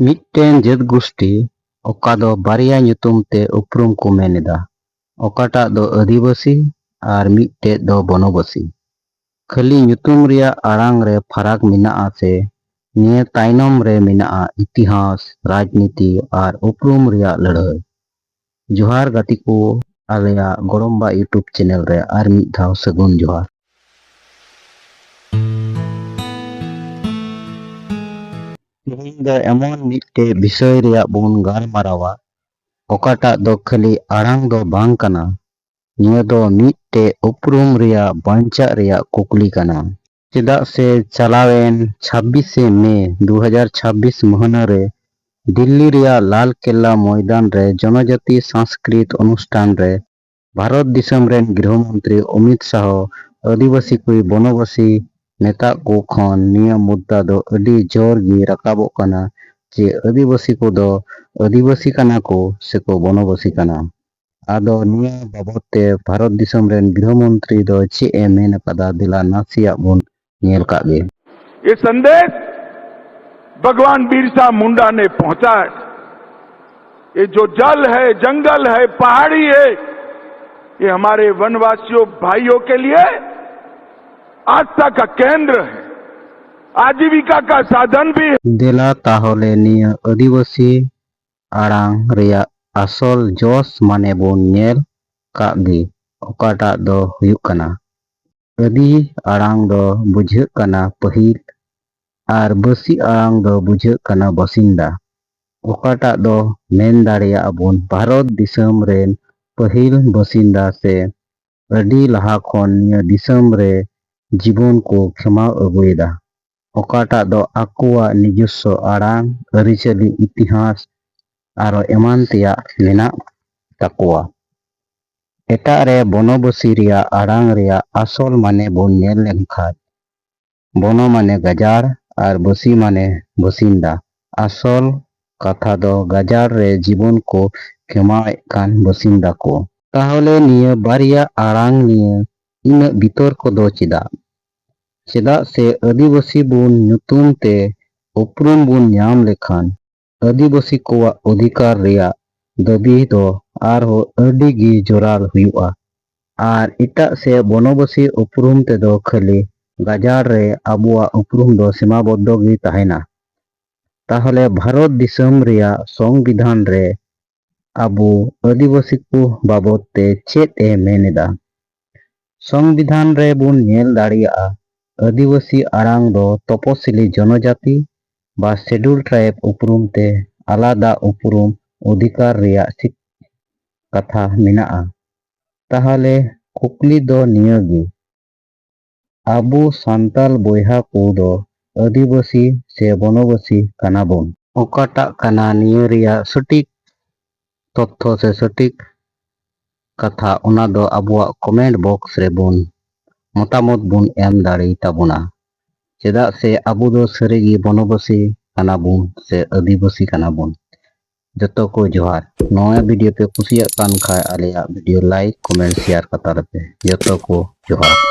ᱢᱤᱫᱴᱮᱱ ᱡᱟᱹᱛ ᱜᱩᱥᱴᱤ ᱚᱠᱟ ᱫᱚ ᱵᱟᱨᱭᱟ ᱧᱩᱛᱩᱢ ᱛᱮ ᱩᱯᱨᱩᱢ ᱠᱚ ᱢᱮᱱ ᱮᱫᱟ, ᱚᱠᱟᱴᱟᱜ ᱫᱚ ᱟᱹᱫᱤᱵᱟᱹᱥᱤ ᱟᱨ ᱢᱤᱫᱴᱮᱡ ᱫᱚ ᱵᱚᱱᱚᱵᱟᱥᱤ। ᱠᱷᱟᱹᱞᱤ ᱧᱩᱛᱩᱢ ᱨᱮᱭᱟᱜ ᱟᱲᱟᱝ ᱨᱮ ᱯᱷᱟᱨᱟᱠ ᱢᱮᱱᱟᱜᱼᱟ ᱥᱮ ᱱᱤᱭᱟᱹ ᱛᱟᱭᱱᱚᱢ ᱨᱮ ᱢᱮᱱᱟᱜᱼᱟ ᱤᱛᱤᱦᱟᱥ, ᱨᱟᱡᱽᱱᱤᱛᱤ ᱟᱨ ᱩᱯᱨᱩᱢ ᱨᱮᱭᱟᱜ ᱞᱟᱹᱲᱦᱟᱹᱭ। ᱡᱚᱦᱟᱨ ᱜᱟᱛᱮ ᱠᱚ, ᱟᱞᱮᱭᱟᱜ ᱜᱚᱲᱚᱢᱵᱟ ᱤᱭᱩᱴᱩᱵ ᱪᱮᱱᱮᱞ ᱨᱮ ᱟᱨ ᱢᱤᱫ ᱫᱷᱟᱣ ᱥᱟᱹᱜᱩᱱ ᱡᱚᱦᱟᱨ। ᱛᱮᱦᱮᱧ ᱫᱚ ᱮᱢᱚᱱ ᱢᱤᱫᱴᱮᱡ ᱵᱤᱥᱚᱭ ᱨᱮᱭᱟᱜ ᱵᱚᱱ ᱜᱟᱞᱢᱟᱨᱟᱣᱟ ᱚᱠᱟᱴᱟᱜ ᱫᱚ ᱠᱷᱟᱹᱞᱤ ᱟᱲᱟᱝ ᱫᱚ ᱵᱟᱝ ᱠᱟᱱᱟ, ᱱᱤᱭᱟᱹ ᱫᱚ ᱢᱤᱫᱴᱮᱡ ᱩᱯᱨᱩᱢ ᱨᱮᱭᱟᱜ ᱵᱟᱧᱪᱟᱜ ᱨᱮᱭᱟᱜ ᱠᱩᱠᱞᱤ ᱠᱟᱱᱟ। ᱪᱮᱫᱟᱜ ᱥᱮ ᱪᱟᱞᱟᱣᱮᱱ 26 ᱢᱮ 2026 ᱢᱟᱹᱦᱱᱟᱹ ᱨᱮ दिल्ली रिया लाल केल्ला मैदान रे जनजाति सांस्कृत अनुष्ठान रे भारत दिसम रेन गृहमंत्री अमित शाह आदिवासी को बनवासी नेता को खन निया मुद्दा दो अडी जोर गी रकाबो कना जे आदिवासी को दो आदिवासी कना को से को बनवासी कना। आदो निया बाबत ते भारत दिसम रेन गृहमंत्री दो चे ए मेन कदा दिला नासिया बुन नेल कागे। ये संदेश भगवान बिरसा मुंडा ने पहुंचा है। ये जो जल है, जंगल है, पहाड़ी है, ये हमारे वनवासियों भाइयों के लिए आस्था का केंद्र है, आजीविका का साधन भी है। दिला ताहले निया आदिवासी आड़ांग रिया असल जोश माने बोन नेल कागे ओकाटा दो हुयुक कना। आदि आड़ांग दो बुझाᱹᱜ कना पहिल आर बसी आड़ांग दो बुझाᱹᱜ कना बसिंदा। ओकाटा दो मेन दाड़िया अबोन भारत दिसम रेन पहिल बसिंदा से अडी लहा खन निया दिसम रे जीवन को खेमाव अगुएदा। ओकाटा दो आकुआ निजस्व आड़ांग, अरिचली, इतिहास आरो एमान तेया मेना ताकुआ। एटा रे बनवासी रिया आड़ांग रिया असल माने बोन नेल लेनखान बनो माने गजार आर बसी माने बसिंदा। असल कथा दो गजार रे जीवन को खेमाए कान बसिंदा को। ताहले निया बारिया आड़ांग निया इन बितर को दो चेदा से आदिवासी बुन नुतुम ते उपरुम बुन ᱧᱟᱢ लेखान आदिवासी को अधिकार रिया दाबी दो आरो अडी गी जोराल हुयुआ। आर इटा से बनवासी उपरुम ते दो खाली गजार रे अबुआ उपरुम दो सीमाबद्ध गी तहेना। ताहले भारत दिसम रिया संविधान रे अबु आदिवासी को बाबत ते चेत ए मेनेदा। संविधान रे बुन नेल दाड़िया आदिवासी आड़ांग दो तपसिली जनजाति बा शेड्यूल ट्राइब उपरुम ते आलादा उपरुम अधिकार रिया कथा मेनाआ। ताहले कुकली दो नियगी आबू सांताल बोयहा को दो आदिवासी से बनवासी कनाबोन ओकाटा कना निया रिया सटीक तथ्य से सटीक कथा उना दो अबुआ कमेंट बॉक्स रे बोन मतामत बुन एम दाड़ी ताबुना। चेदा से अबू दो सरीगी बनवासी कनाबुन से आदिवासी कनाबुन। जतो को जोहार। नया वीडियो पे कुसिया कान खाए आलेया वीडियो लाइक कमेंट शेयर कतार पे। जतो को जोहार।